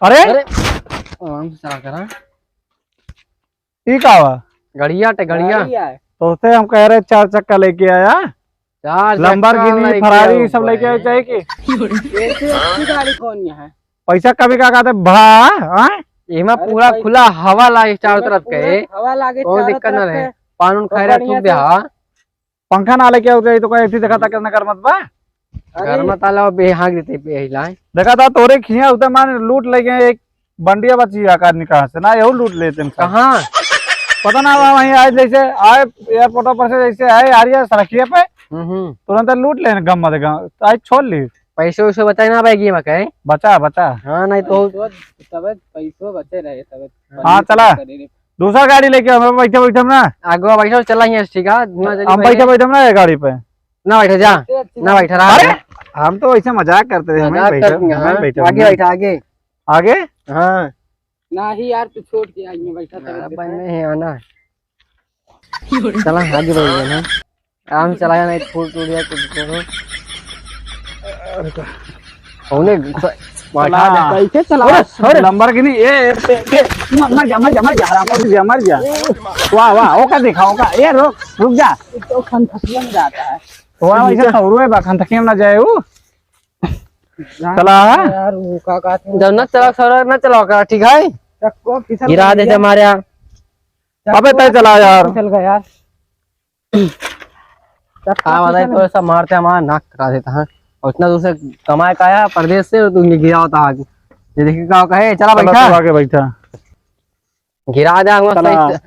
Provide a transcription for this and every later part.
अरे चला करा ये का हुआ? गड़िया तो उससे हम कह रहे 4 चक्का लेके आया, चार लंबरगिनी फरारी सब लेके आए चाहिए कि गाड़ी कौन है? पैसा कभी का कहते भा इमा पूरा खुला हवा लागे चारों तरफ के, हवा लागे कोई दिक्कत ना रहे। कानून खाई रहा तू बिहा पंखा ना लेके आते तो कोई ऐसी देखा था करना कर मत बा घर में ताला बेहाग देते बेहिला देखा था तोरे खिया उधर मान लूट ले गए एक बंडिया बची आकार निकाह से ना यही लूट लेते हैं कहाँ पता ना वहीं आज जैसे आए एयरपोर्ट पर से जैसे आए आ रही है सड़किया पे तुरंत लूट लेने गम मत आज छोड़ ली पैसे वैसे बताए ना भाई गेम के बचा बचा। हाँ नहीं तो तब पैसों बचे रहे तब। हाँ चला दूसरा गाड़ी लेके आओ, बैठे बैठे ना आगे बैठो चला ही ठीक है हम बैठे बैठे ना गाड़ी पे ना बैठे जा ना बैठा रहा। अरे हम तो ऐसे मजाक करते थे, हमें बैठे आगे बैठा आगे आगे। हाँ ना ही यार तू छोड़ के आगे बैठा था आना चला आगे बढ़ गया ना आराम चला जाना फूल टूट गया कुछ होने कैसे चला लंबरगिनी ये मर जा मर जा वाह वाह ओका दिखा ओका ये रुक जा तो खनखसिया में जाता है वाह ऐसे सौरू है बाखन तक ना जाए वो चला यार वो का कहते जब न चला सौरा न चलाओ कर ठीक है चक्को फिसल गिरा दे हमारे अबे तय चला यार फिसल गया यार हाँ बताए तो ऐसा मारते हमारा नाक कटा देता है और इतना दूर से कमाए का आया परदेश से तुम गिरा होता आज ये देखिए क्या कहे चला बैठा आगे बैठा गिरा दे।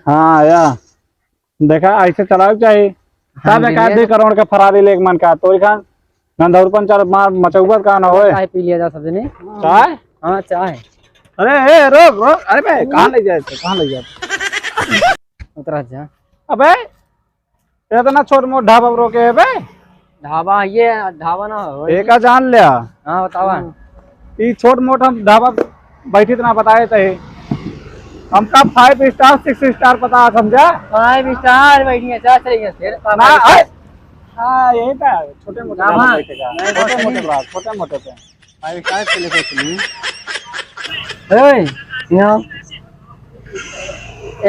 हाँ या देखा ऐसे चलाओ चाहिए सब एक 2 करोड़ का फरारी लेक मन का तो खान गंधौर पंचर मार मचौबत का ना होए चाय पी लिया जा सबने चाय। हाँ चाय अरे ए रोक रोक अरे बे कहाँ ले जाए कहाँ ले जाए उतरा जा अबे इतना छोट मोट ढाबा रोके है बे ढाबा ये ढाबा ना हो एक जान लिया। हाँ बतावा ये छोट मोट हम ढाबा बैठी ना बताए थे हमका 5 स्टार 6 स्टार पता समझा 5 स्टार बैठिए चार चलेंगे फिर ना हाँ यही था छोटे मोटे छोटे मोटे पे 5 स्टार चले को सुनिए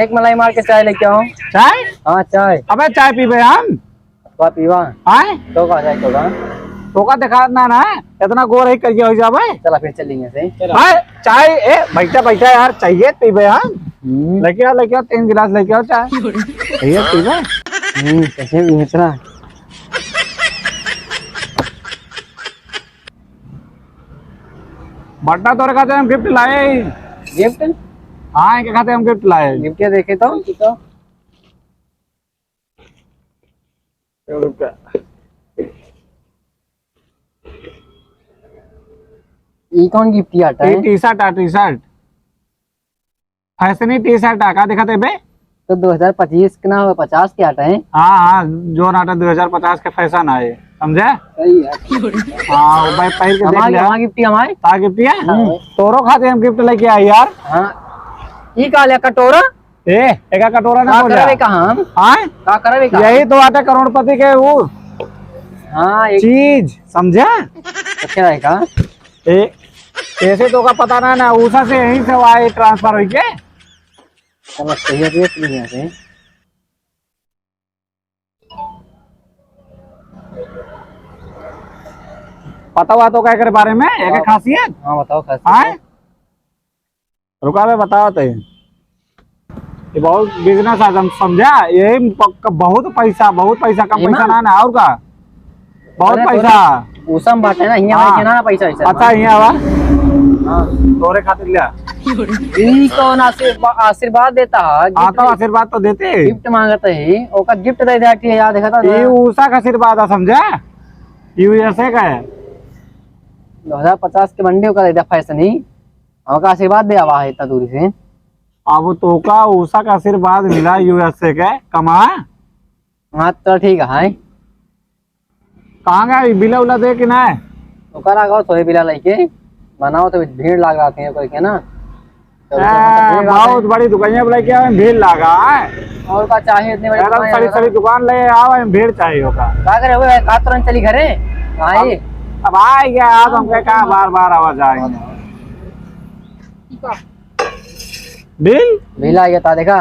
एक मलाई मार के चाय लेके आओ। चाय हाँ चाय अबे चाय पीबे हम पीवा आए तो का जाए तो का दिखा ना इतना गोर ही करिए हो जावे चला फिर चलेंगे से चाय ए बैठा बैठा यार चाहिए पीबे हम लेके आओ 3 गिलास लेके आओ चाय चाहिए पीबे कैसे भी इतना बड्डा तोरे खाते हम गिफ्ट लाए गिफ्ट हाँ इनके खाते हम गिफ्ट लाए गिफ्ट क्या देखे तो ये कौन गिफ्ट आता है? टी शर्ट फैशनी टी शर्ट का दिखाते बे तो 2025 के ना 50 के आटा है। हाँ जो नाटा 2050 के फैशन आए समझे सही है। हाँ वो भाई पहन के देख लिया गिफ्ट हमारे ता गिफ्ट है तोरो खाते हम गिफ्ट लेके आए यार। हाँ ये का लिया कटोरा ए एक कटोरा ना बोल करवे कहां हम हां का करवे का यही तो आटे करोड़पति के वो हाँ एक चीज समझा अच्छा है का ऐसे तो का पता ना उसा से यहीं से आए ट्रांसफर हुई के चलो सही है देख लिया से पता हुआ तो क्या करे बारे में एक खासियत। हाँ बताओ खासियत रुका मैं बताओ तो ये बहुत बिजनेस आदम समझा यही बहुत पैसा कम पैसा ना और का बहुत पैसा उसम बाटे ना हिया ना पैसा ऐसा अच्छा हिया वा हां तोरे खातिर लिया ई कौन आशीर्वाद देता है हां तो आशीर्वाद तो देते गिफ्ट मांगते है ओका गिफ्ट दे देती है याद देखा था ये उषा का आशीर्वाद है समझा यूएसए का है 2050 के मंडी का दे दिया फैशन ही ओका आशीर्वाद दे आवा है इतना दूरी से अब तो का उषा का आशीर्वाद मिला यूएसए के कमा। हाँ तो ठीक है कहाँ गया बिला उला दे कि ना तो करा गो थोड़े बिला लेके बनाओ तो भीड़ लग जाती है कोई के ना बहुत बड़ी दुकानियां बुलाई के भीड़ लगा और का चाहिए इतनी बड़ी सड़ी दुकान ले आओ भीड़ चाहिए होगा का करे हुए का तुरंत चली घरे अब आ गया आज हम कहा बार बार आवाज आएंगे का बिल बिल आ गया था देखा।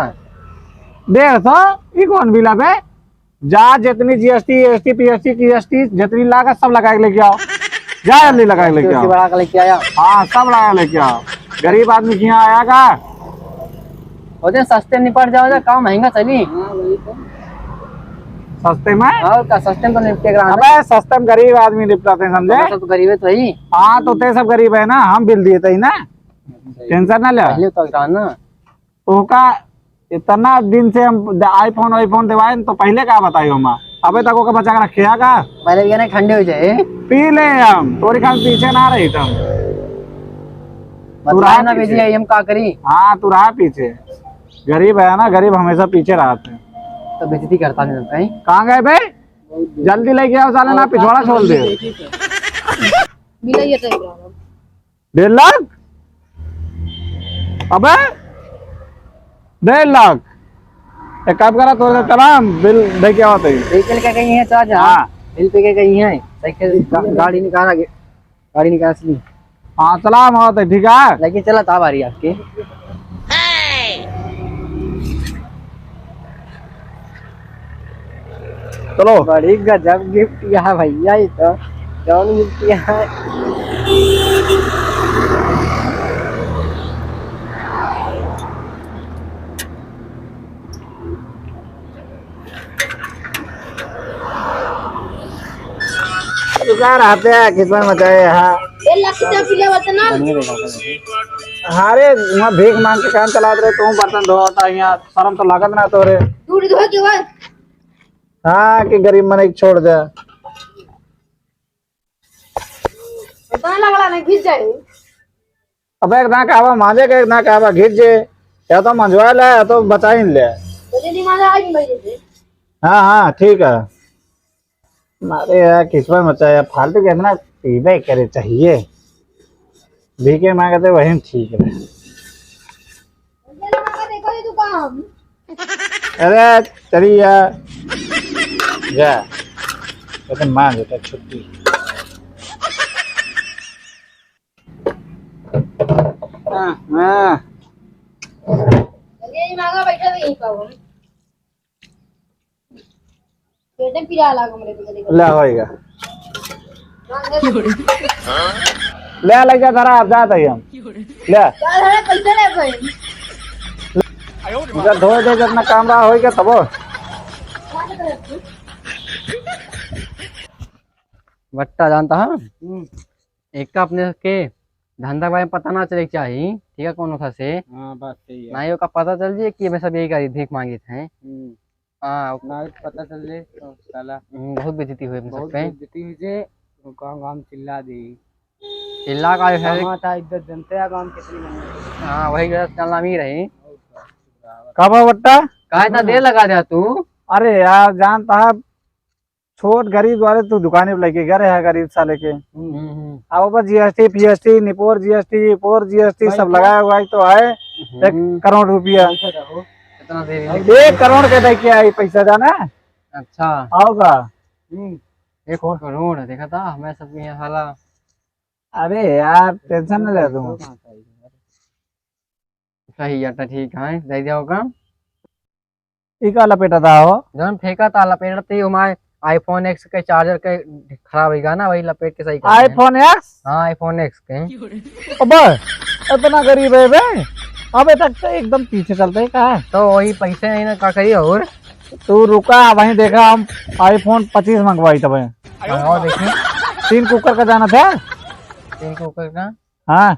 150 ये कौन बिल है? जा जितनी जीएसटी एसटी पीएसटी जीएसटी जितनी लागत सब लगा के लेके आओ। जा जल्दी लगा के लेके आओ। बढ़ा कर लेके आया। हाँ सब लगा के लेके आओ। गरीब आदमी के यहाँ आया का? और सस्ते निपट जाओ जा, काम महंगा चली। हाँ वही तो सस्ते में? और का सस्ते में तो निपटे करा। अबे सस्ते में गरीब आदमी निपटाते हैं, समझे? सब तो गरीब है तो ही। हाँ तो ते सब गरीब है ना, हम बिल दिए थे ना, टेंशन ना ले। पहले तो करा ना तो का इतना दिन से हम आईफोन दिवाए तो पहले क्या बताई हम? अबे तक का बचा के रखे का? पहले भी ना ठंडे हो जाए। पी ले हम, थोड़ी खान पीछे ना रही तुम। तू रहा ना भेजी हम का करी। हाँ तू रहा पीछे, गरीब है ना, गरीब हमेशा पीछे रहते हैं। तो बेइज्जती करता नहीं कहीं। कहाँ गए बे? जल्दी लेके आओ, साले ना पिछवाड़ा छोड़ दे। बिल ये तो 1.5 लाख? अबे 1.5 लाख एक काम करा तो चला बिल दे के आओ। साइकिल का कहीं है चार्ज? हाँ बिल पे के कहीं है साइकिल। गाड़ी निकाल ली। हाँ चला हम आओ ठीक है। लेकिन चला था बारी आपके। चलो बड़ी गजब गिफ्ट है भैया, ये तो कौन गिफ्ट है? रहते हैं किस्मत मचाए यहाँ। 1 लाख कितना पिले बतना हारे वहाँ भीख मांग के काम चला रहे, तुम बर्तन धोता यहाँ, शर्म तो लागत ना तो रे। दूर धो के बाद हाँ कि गरीब मन छोड़ दे। पता लगला नहीं घिस जाए। अब एक ना कहवा मांझे के, एक ना कहवा घिस जे, या तो मंजवा ले या तो बचा ही ले। तो जल्दी मारा आज बजे से। हाँ हाँ ठीक है। मारे यार किस्मत मचाया, फालतू के इतना पीबे करे चाहिए, भीखे मांगते वही ठीक है। देखो ये दुकान अरे चलिए यार जा, तो मान देता छुट्टी। हाँ ये मांगा बैठा तो यहीं पर हूं। बेटे पिरा ला कमरे पे देखो। ले होएगा, ले लग जा धरा आप जाते हम ले यार पैसा ले भाई। जब धोए दे जितना काम रहा होएगा तब बट्टा जानता है एक का अपने के धंधा बारे में पता ना चले चाहिए, ठीक है? कौन था से बात सही है। नाइयों का पता चल जाए कि मैं सब यही करी भीख मांगे थे। हाँ ना पता चल ले तो साला बहुत बेइज्जती हुई अपने सब पे। बेइज्जती हुई से गांव चिल्ला दी। चिल्ला का है। था इज्जत जनते हैं गांव कितनी। हाँ वही चलना ही रही। कब बट्टा कहा इतना देर लगा दिया तू? अरे यार जानता है छोट गरीब वाले तू दुकाने पे लेके गए है, गरीब साले के। अब ऊपर जीएसटी पीएसटी निपोर जीएसटी सब लगाया हुआ है तो आए 1 करोड़ रुपया। इतना देर? 1 करोड़ के दे के आई पैसा जाना। अच्छा आओगा 1 करोड़ देखा था हमें सब यहाँ साला। अरे यार टेंशन न ले तू। सही है ठीक है, दे दिया होगा। इका लपेटा था हो जब फेंका था लपेटते हमारे आईफोन एक्स के चार्जर के खराब होगा ना, वही लपेट के सही कर आईफोन एक्स। हाँ आईफोन एक्स के। अबे इतना गरीब है बे, अबे तक तो एकदम पीछे चलते है कहा। तो वही पैसे नहीं ना का करिए। और तू रुका वहीं देखा हम आईफोन 25 मंगवाई तब। और देखिए 3 कुकर का जाना था। 3 कुकर का। हाँ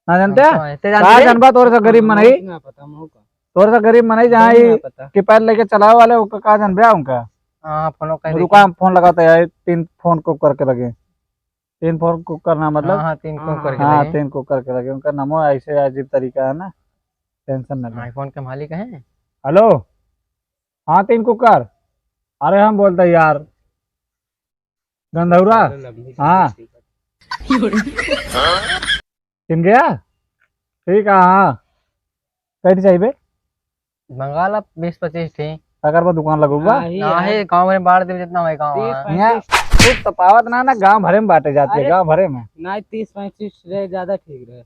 ना जानते जानते जनबा तोरे से गरीब मनई, तोरे से गरीब मनई जहाँ की पैर लेके चलावे वाले का जनबे उनका। हाँ फोन का रुका हम फोन लगाते है 3 फोन कुकर के लगे। 3 फोन कुकर ना मतलब हाँ 3 कुकर के हाँ लगे। 3 कुकर के लगे। उनका नामो ऐसे अजीब तरीका है ना, टेंशन ना ले। आईफोन के मालिक हैं। हेलो हाँ 3 कुकर। अरे हम बोलते यार गंधौरा। हाँ चिन गया ठीक है। हाँ कैसे चाहिए मंगा ला 20-25 थी। अगर वो दुकान लगूगा ना है गाँव में बाढ़ दे जितना है गाँव यहाँ कुछ तफावत ना गांव भरे में बांटे जाते हैं, गांव भरे में ना 30-35 रहे ज्यादा ठीक रहे।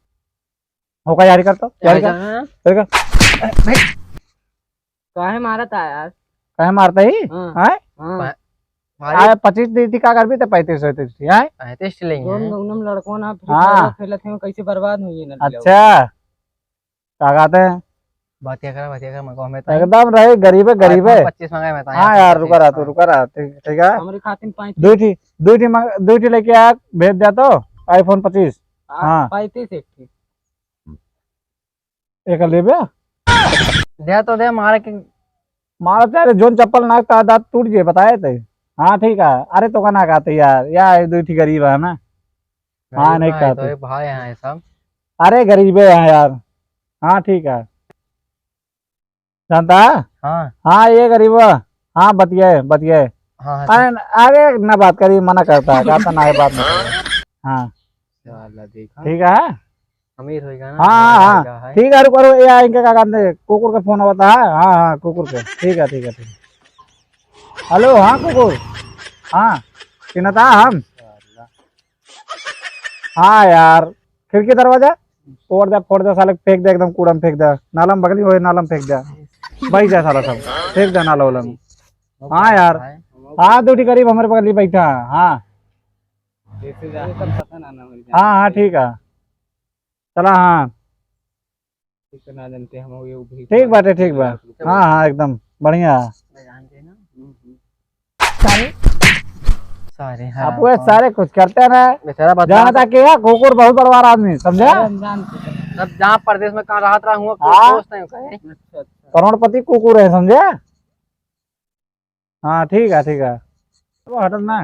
होगा यारी कर तो यारी कर हाँ, यारी कर। काहे मारा था यार? कहे मारता ही हाँ। हैं हाँ भाई आए 25 दी थी का कर भी तो 35 थी हैं 35 लेंगे दोनों हैं। दोनों लड़कों ना फ्री हाँ। फायर खेलत थे कैसे बर्बाद हुई है ना अच्छा क्या कहते हैं बातिया कर मैं हमें तो एकदम रहे गरीब है गरीब है 25 मंगाए मैं तो हाँ यार रुका रहा तू रुका रहा ठीक है हमारे खातिर 35 दो ठी लेके आ भेज दिया तो iPhone 25 हाँ। 35 एक थी। एक ले बे दे तो दे मारे के मारा तेरे जोन चप्पल नाक का दांत टूट गए बताए थे हाँ ठीक है अरे तो का ना कहते यार दो ठी गरीब है ना हाँ नहीं भाई तो कहते ये भाई हैं ये सब अरे गरीब है यार हाँ ठीक है जानता है? हाँ हाँ ये गरीब है हाँ बतिए बतिए हाँ अरे आगे ना बात करी मना करता है कहता ना ये बात ना हाँ चल देखा ठीक है अमीर होएगा ना हाँ हाँ होएगा, है। ठीक है रुको रुको ये इनके क्या कहते हैं कुकुर का फोन होता है हाँ हाँ कुकुर के ठीक है ठीक है ठीक है हेलो हाँ कुकुर हाँ चिन्हता हम हाँ यार खिड़की दरवाजा फोड़ दे साले फेंक दे एकदम कूड़ा में फेंक दे नालम बगली हो नालम फेंक दे बही जाए साला सब फेंक दे नाला वाला में हाँ यार हाँ दूटी करीब हमारे बगल ही बैठा है हाँ ये सब पता ना ना मेरी हाँ हाँ ठीक है चला हाँ जान ना जानते हम ये भी ठीक बात ठीक बा हाँ हाँ एकदम बढ़िया जानते हैं ना सारे सारे हाँ आप वो सारे कुछ करते ना बेचारा बता जानता कि है कुकुर बहुत बड़वार आदमी समझा हम जानते हैं। सब जहाँ प्रदेश में कहाँ राहत रहा हूँ हाँ। दोस्त हैं कहे अच्छा अच्छा करोड़पति कुकुर है समझे हाँ ठीक है वो हटल ना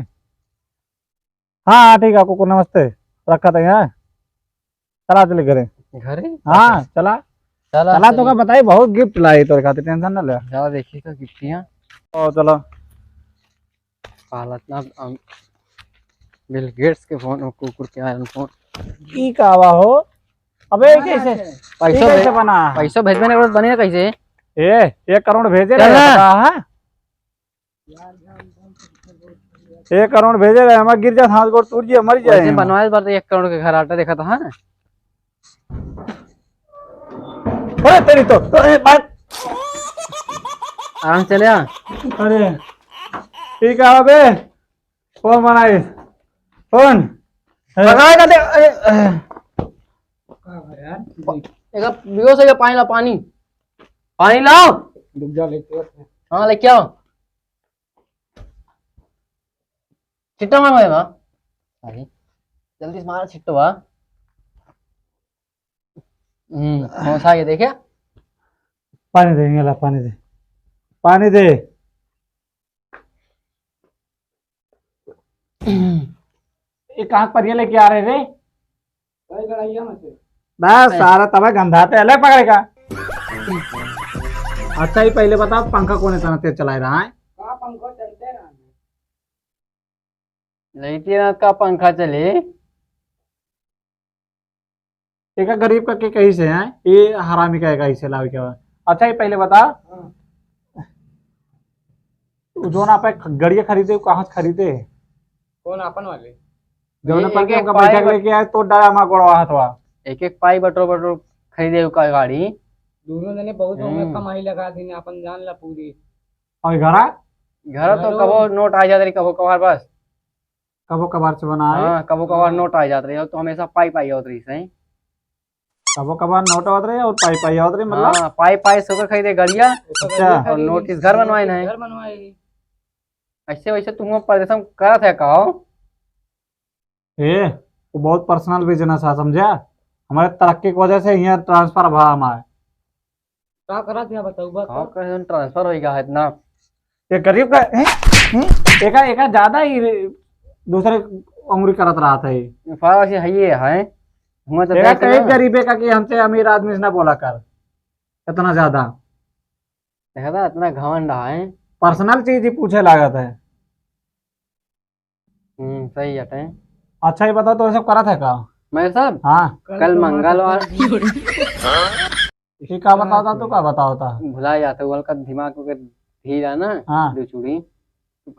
हाँ हाँ ठीक है कुकुर नमस्ते रखा था यहाँ चला चले घरे घर ही हाँ चला चला चला तो का बताई बहुत गिफ्ट लाई तो खातिर टेंशन ना ले चला देखिए का गिफ्टियाँ ओ चलो हालत ना बिल गेट्स के फोन और कुकुर के आयरन फोन की कावा हो अबे ये कैसे पैसा ये कैसे बना पैसा भेजने के बाद बनेगा कैसे ये 1 करोड़ भेजे चल रहे ना। पता है 1 करोड़ भेजे रहे हमारे गिर जाए हाथ गोड़ टूट जाए मर वैसे जाए बनवाए इस बार तो 1 करोड़ के घर आटा देखा था हाँ अरे तेरी तो अरे बात आराम से चले आ अरे ठीक है अबे फोन बनाई फोन लगाएगा दे अरे यार एक बियो से पानी ला पानी पानी लाओ डूब जाओ लेके हाँ लेके आओ छिट्टा मार भाई अरे जल्दी से मार छिट्टो बा कौन सा ये देखे पानी दे इंगला पानी दे ये कहाँ पर ये लेके आ रहे रे भाई लड़ाइया में से बस सारा तब गंधाते अलग पकड़ेगा अच्छा ही पहले बताओ पंखा कौन इतना तेज चला रहा है का पंखा चलते रहा लेती रात का पंखा चले एक गरीब का के कहीं से है ये हरामी का कहीं से लावे के बाद अच्छा ही पहले बता जो ना पे गड़िया खरीदे वो कहाँ से खरीदे कौन अपन वाले जो ना एक- पर एक का पाए बैठक लेके आए तो डरा हमारा गोड़ा हाथवा एक पाई बटो खरीदे का गाड़ी दोनों जने बहुत में कमाई लगा दी अपन जान ला पूरी और घरा घर तो कबो नोट आ जाते रही कबो कभार बस कबो कबार से बना है हाँ कबो कभार नोट आ जाते रही तो हमेशा पाई पाई होती रही सही कबो कबार नोट आवत रहे और पाई पाई आवत रहे मतलब हाँ पाई पाई सोकर खरीदे गाड़िया अच्छा और नोटिस घर बनवाए नहीं घर बनवाए ऐसे वैसे तुम प्रदेश में करा था कहो ए वो बहुत पर्सनल बिजनेस है समझा हमारे तरक्की की वजह से यहाँ ट्रांसफर भा हमारे का करा था बताऊ बा कहाँ कर ट्रांसफर होएगा है इतना ये गरीब का एका ज्यादा ही दूसरे उंगली करत रहा था ये फारा से है ये है हुआ तो एका देख कई ना। गरीबे का कि हमसे अमीर आदमी से ना बोला कर इतना ज्यादा देखा था इतना घमंड है पर्सनल चीज ही पूछे लागत है सही है अच्छा ही बताओ तो ये सब करा था का मैं सब हाँ कल मंगलवार ये का बताओ था तू का बताओ था भुला जाते वो हल्का दिमाग को धीरा ना हाँ दो चूड़ी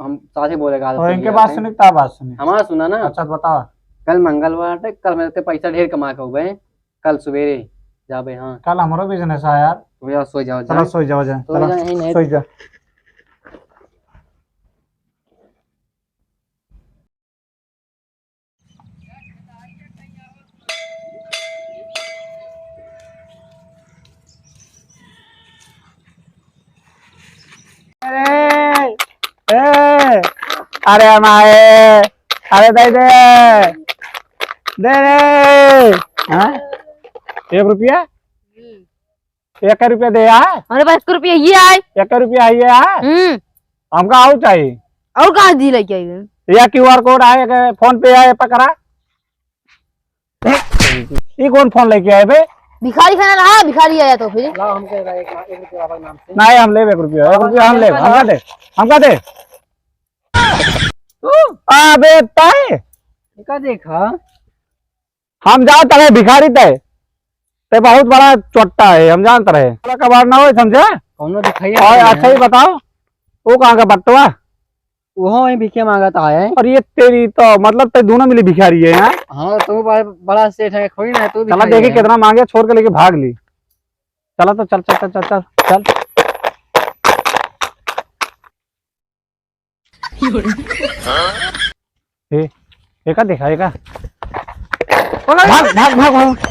हम साथ ही बोलेगा तो इनके बात सुनी ता बात सुनी हमारा सुना ना अच्छा तो बताओ कल मंगलवार है कल मेरे से पैसा ढेर कमा के हुए कल सवेरे जा भाई हाँ कल हमारा बिजनेस है यार। भैया सो जाओ चलो सो जाओ जा, सो जाओ, यहीं नहीं सो जा। अरे ए, अरे हमारे, अरे दे दे दे रे। हाँ? 1 रुपया, 1 रुपया दे यार। हमारे पास 1 रुपया ये आए। 1 रुपया है ये यार। हमका और चाहिए। और कहाँ दी लेके आई? या QR कोड आए, फोन पे आए पकड़ा। ये कौन फोन लेके आए बे? भिखारी खाना रहा, भिखारी आया तो फिर लाओ हमके 1 रुपया आपके नाम से। नहीं हम ले 1 रुपया, 1 रुपया हम ले, हमका दे, हमका दे। अबे ताए का देखा हम जानता रहे भिखारी तय ते बहुत बड़ा चोट्टा है, हम जानता रहे। बड़ा कबाड़ ना हो समझे। कौनो दिखाई और अच्छा ही बताओ वो कहाँ का बट्टवा? वो वही भिखे मांगा था है। और ये तेरी तो मतलब ते दोनों मिली भिखारी है यार। हाँ तो बड़ा सेठ है कोई ना तू चला देखी कितना मांगे, छोड़ के लेके भाग ली। चला तो चल चल चल चल चल एका देखा एका भाग भाग भाग भाग